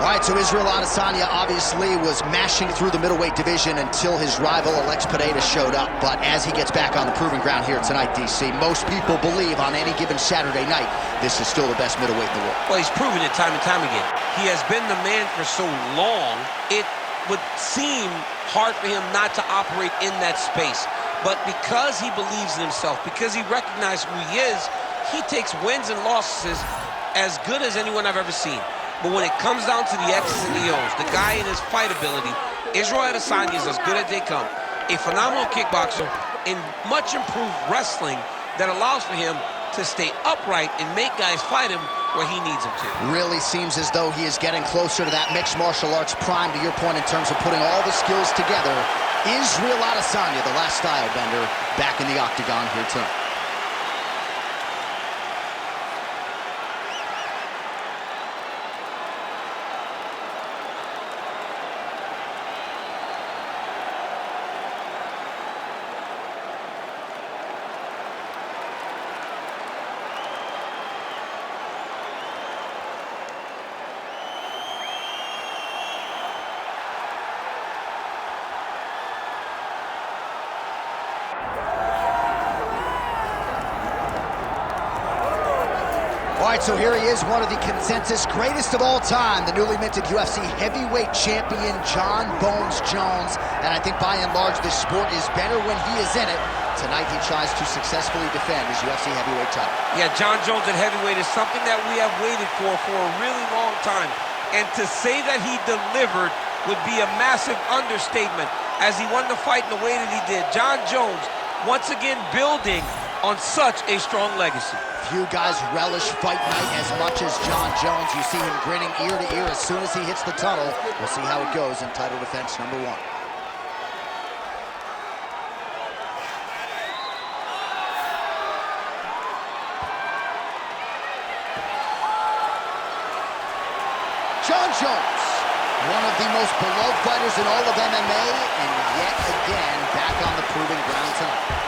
All right, so Israel Adesanya obviously was mashing through the middleweight division until his rival Alex Pereira showed up. But as he gets back on the proving ground here tonight, DC, most people believe on any given Saturday night, this is still the best middleweight in the world. Well, he's proven it time and time again. He has been the man for so long, it would seem hard for him not to operate in that space. But because he believes in himself, because he recognizes who he is, he takes wins and losses as good as anyone I've ever seen. But when it comes down to the X's and the O's, the guy in his fight ability, Israel Adesanya is as good as they come. A phenomenal kickboxer in much improved wrestling that allows for him to stay upright and make guys fight him where he needs them to. Really seems as though he is getting closer to that mixed martial arts prime, to your point, in terms of putting all the skills together. Israel Adesanya, the last style bender, back in the octagon here tonight. All right, so here he is, one of the consensus greatest of all time, the newly minted UFC heavyweight champion, Jon Bones Jones. And I think by and large, this sport is better when he is in it. Tonight, he tries to successfully defend his UFC heavyweight title. Yeah, Jon Jones at heavyweight is something that we have waited for a really long time. And to say that he delivered would be a massive understatement as he won the fight in the way that he did. Jon Jones, once again, building on such a strong legacy. Few guys relish fight night as much as Jon Jones. You see him grinning ear to ear as soon as he hits the tunnel. We'll see how it goes in title defense number 1. Jon Jones, one of the most beloved fighters in all of MMA, and yet again back on the proving ground tonight.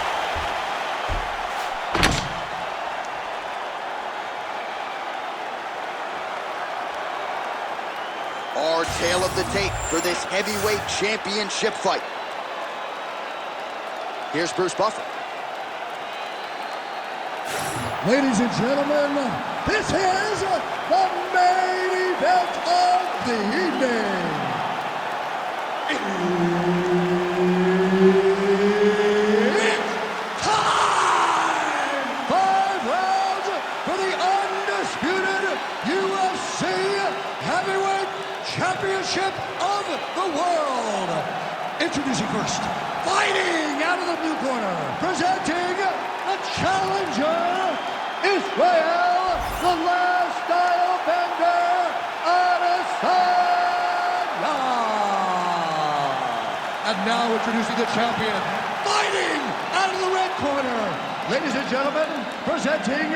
Our tale of the tape for this heavyweight championship fight. Here's Bruce Buffer. Ladies and gentlemen, this is the main event of the evening. It's time! 5 rounds for the undisputed UFC heavyweight championship of the world. Introducing first, fighting out of the blue corner, presenting the challenger, Israel, the last style bender, Adesanya. And now introducing the champion, fighting out of the red corner, ladies and gentlemen, presenting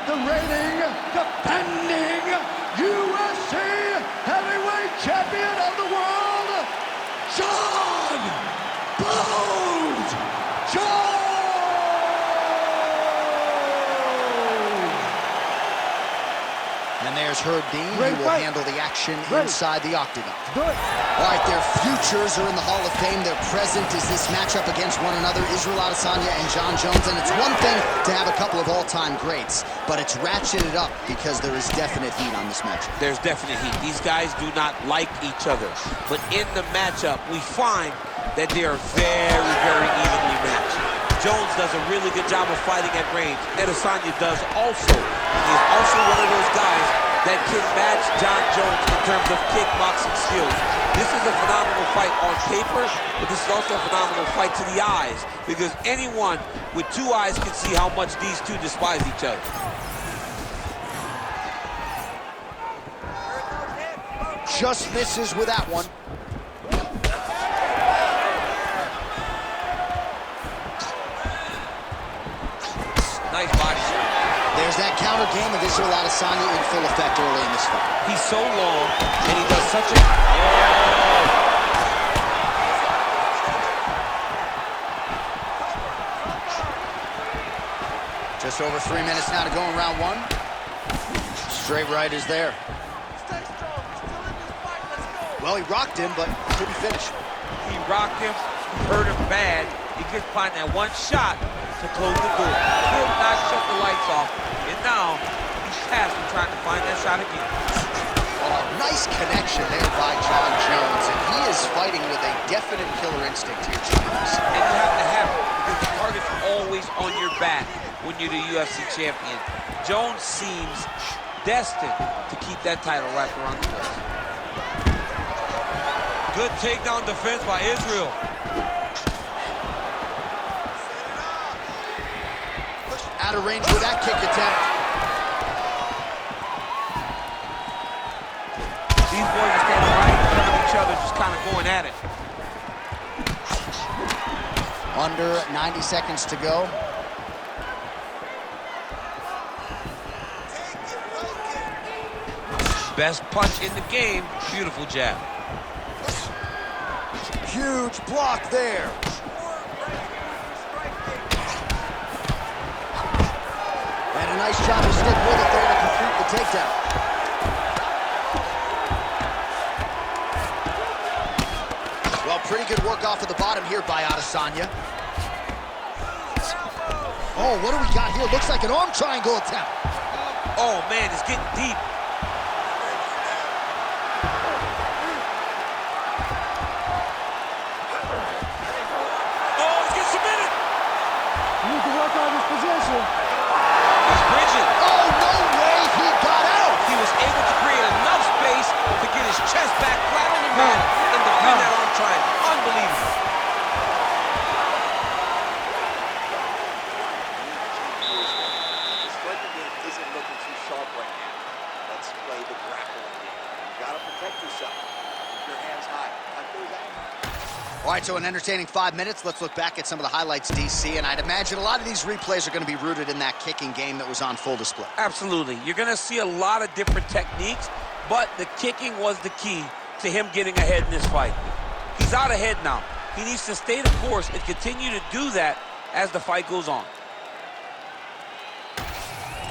the reigning, defending UFC heavyweight champion of the world, Jon Bones Jones! And there's Herb Dean. He will handle the action inside the octagon. Good. All right, their futures are in the Hall of Fame. Their present is this matchup against one another, Israel Adesanya and Jon Jones. And it's one thing to have a couple of all-time greats, but it's ratcheted up because there is definite heat on this matchup. There's definite heat. These guys do not like each other. But in the matchup, we find that they are very, very evenly matched. Jones does a really good job of fighting at range. Adesanya does also. He is also one of those guys that can match Jon Jones in terms of kickboxing skills. This is a phenomenal fight on paper, but this is also a phenomenal fight to the eyes, because anyone with 2 eyes can see how much these two despise each other. Just misses with that one. Nice body shot. There's that counter game of Israel Adesanya in full effect early in this fight. He's so long, and he does such a... Just over 3 minutes now to go in round 1. Straight right is there. Well, he rocked him, but couldn't finish. He rocked him, hurt him bad. He couldn't find that one shot to close the door. Could not shut the lights off, and now he's tasked with trying to find that shot again. Oh, nice connection there by Jon Jones, and he is fighting with a definite killer instinct here, James. And you have to have it, because the target's always on your back when you're the UFC champion. Jones seems destined to keep that title wrapped around the waist. Good takedown defense by Israel. Out of range with that kick attempt. These boys are standing right in front of each other, just kind of going at it. Under 90 seconds to go. Best punch in the game. Beautiful jab. Huge block there. And a nice job to stick with it there to complete the takedown. Well, pretty good work off of the bottom here by Adesanya. Oh, what do we got here? Looks like an arm triangle attempt. Oh, man, it's getting deep. He's bridging. Oh, no way he got out. He was able to create enough space to get his chest back flat on the mat and defend that arm triangle. Unbelievable. The striking game isn't looking too sharp right now. Let's play the grappling game. You gotta protect yourself. Keep your hands high. Cut those angles. All right, so an entertaining 5 minutes. Let's look back at some of the highlights, DC, and I'd imagine a lot of these replays are going to be rooted in that kicking game that was on full display. Absolutely. You're going to see a lot of different techniques, but the kicking was the key to him getting ahead in this fight. He's out ahead now. He needs to stay the course and continue to do that as the fight goes on.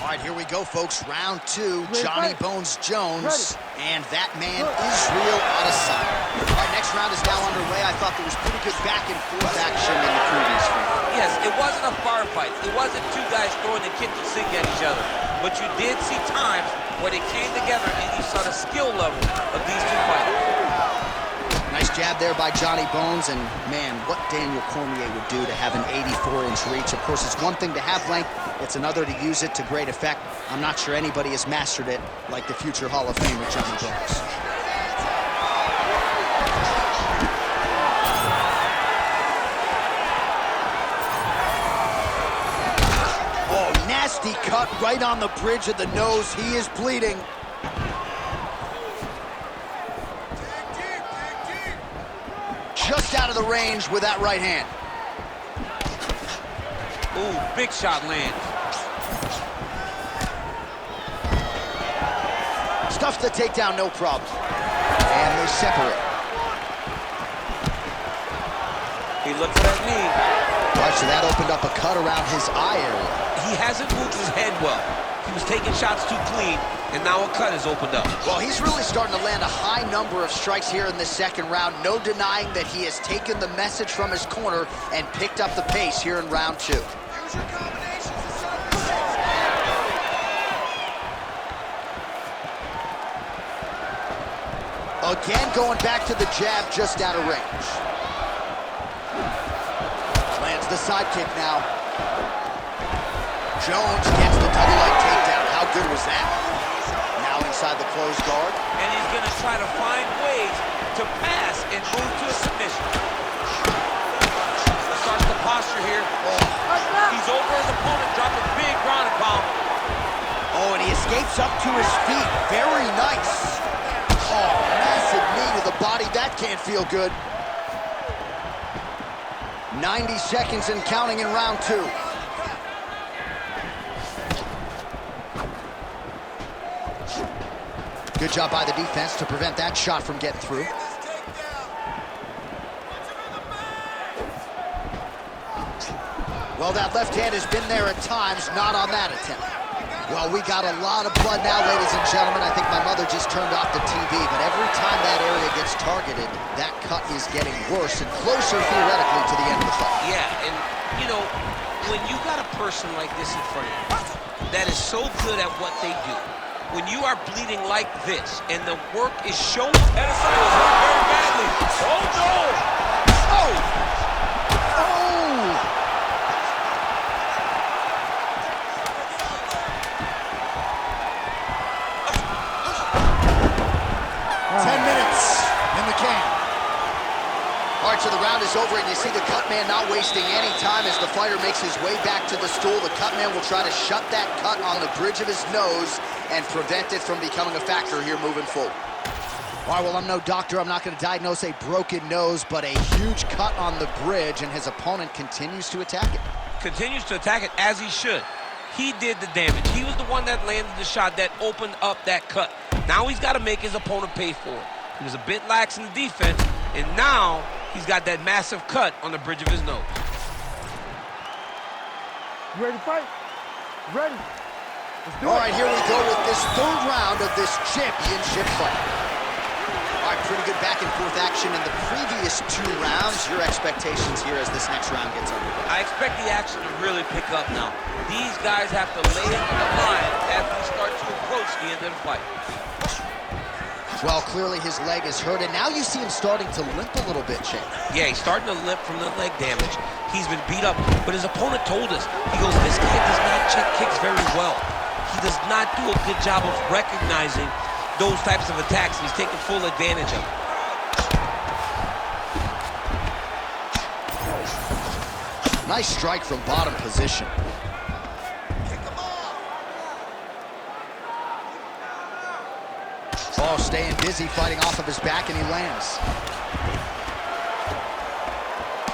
All right, here we go, folks. Round 2, Johnny Bones Jones, and that man, Israel Adesanya. All right, next round is now underway. I thought there was pretty good back and forth action in the previous round. Yes, it wasn't a firefight. It wasn't two guys throwing the kick and sink at each other. But you did see times where they came together and you saw the skill level of these two fighters. Nice jab there by Johnny Bones, and man, what Daniel Cormier would do to have an 84-inch reach. Of course, it's one thing to have length, it's another to use it to great effect. I'm not sure anybody has mastered it like the future Hall of Famer Johnny Bones. Oh, nasty cut right on the bridge of the nose. He is bleeding. Just out of the range with that right hand. Ooh, big shot lands. Stuffs the takedown, no problem. And they separate. He looks at that knee. All right, so that opened up a cut around his eye area. He hasn't moved his head well. He was taking shots too clean, and now a cut has opened up. Well, he's really starting to land a high number of strikes here in this second round. No denying that he has taken the message from his corner and picked up the pace here in round 2. Use your combinations. Again, going back to the jab just out of range. Lands the side kick now. Jones gets the double leg takedown. How good was that? Now inside the closed guard. And he's going to try to find ways to pass and move to a submission. Starts the posture here. He's over his opponent, dropping big ground and pound. Oh, and he escapes up to his feet. Very nice. Oh, massive knee to the body. That can't feel good. 90 seconds and counting in round 2. Good job by the defense to prevent that shot from getting through. Well, that left hand has been there at times, not on that attempt. Well, we got a lot of blood now, ladies and gentlemen. I think my mother just turned off the TV, but every time that area gets targeted, that cut is getting worse and closer, theoretically, to the end of the fight. Yeah, and, you know, when you got a person like this in front of you that is so good at what they do, when you are bleeding like this and the work is showing... Adesanya was hurt very badly. Oh, no! Oh! Oh! 10 minutes in the can. All right, so the round is over, and you see the cut man not wasting any time as the fighter makes his way back to the stool. The cut man will try to shut that cut on the bridge of his nose and prevent it from becoming a factor here moving forward. All right, well, I'm no doctor. I'm not going to diagnose a broken nose, but a huge cut on the bridge, and his opponent continues to attack it. Continues to attack it as he should. He did the damage. He was the one that landed the shot that opened up that cut. Now he's got to make his opponent pay for it. He was a bit lax in the defense, and now he's got that massive cut on the bridge of his nose. You ready to fight? Ready? Let's do it. All right, here we go with this third round of this championship fight. All right, pretty good back-and-forth action in the previous 2 rounds. Your expectations here as this next round gets underway? I expect the action to really pick up now. These guys have to lay it on the line as we start to approach the end of the fight. Well, clearly his leg is hurt, and now you see him starting to limp a little bit, Shane. Yeah, he's starting to limp from the leg damage. He's been beat up, but his opponent told us, he goes, this guy does not check kicks very well. He does not do a good job of recognizing those types of attacks. He's taking full advantage of it. Nice strike from bottom position. Oh, staying busy, fighting off of his back, and he lands.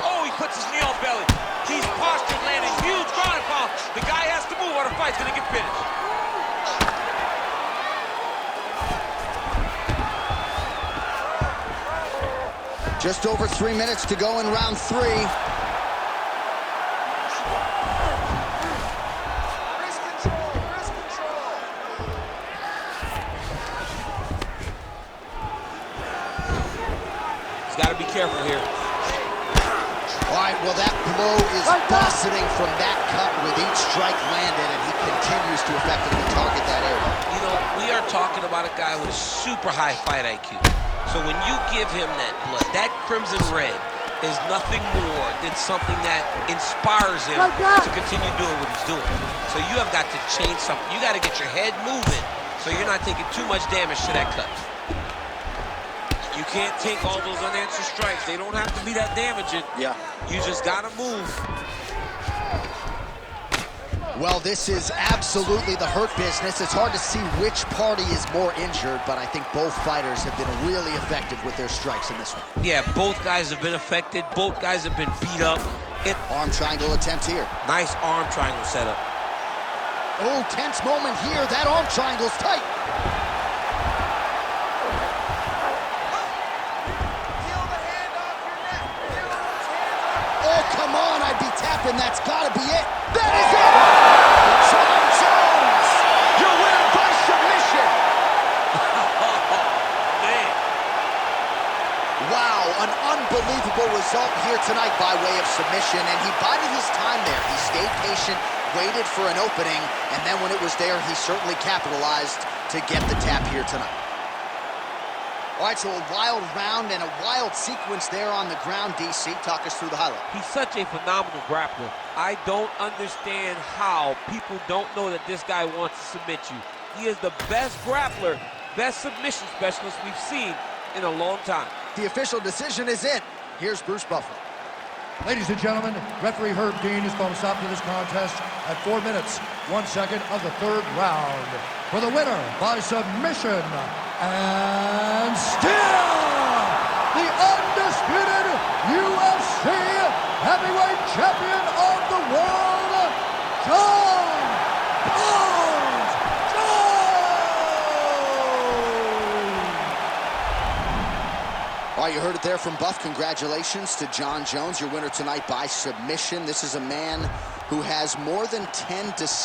Oh, he puts his knee on belly. He's postured, landing huge ground and pound. The guy has to move or the fight's gonna get finished. Just over 3 minutes to go in round 3. Got to be careful here. All right, well, that blow is buffeting from that cut with each strike landed, and he continues to effectively target that area. You know, we are talking about a guy with a super high fight IQ. So when you give him that blood, that crimson red is nothing more than something that inspires him to continue doing what he's doing. So you have got to change something. You got to get your head moving so you're not taking too much damage to that cut. You can't take all those unanswered strikes. They don't have to be that damaging. Yeah. You just got to move. Well, this is absolutely the hurt business. It's hard to see which party is more injured, but I think both fighters have been really effective with their strikes in this one. Yeah, both guys have been affected. Both guys have been beat up. Arm triangle attempt here. Nice arm triangle setup. Oh, tense moment here. That arm triangle's tight. Oh, come on, I'd be tapping. That's got to be it. That is it! John Jones, your winner by submission. Man. Wow, an unbelievable result here tonight by way of submission, and he bided his time there. He stayed patient, waited for an opening, and then when it was there, he certainly capitalized to get the tap here tonight. All right, so a wild round and a wild sequence there on the ground. DC, talk us through the highlight. He's such a phenomenal grappler. I don't understand how people don't know that this guy wants to submit you. He is the best grappler, best submission specialist we've seen in a long time. The official decision is in. Here's Bruce Buffer. Ladies and gentlemen, referee Herb Dean has called a stop to this contest at 4 minutes, 1 second of the 3rd round. For the winner by submission, and still the undisputed UFC heavyweight champion of the world, John Bones Jones! All right, you heard it there from Buff. Congratulations to John Jones, your winner tonight by submission. This is a man who has more than 10 decisions.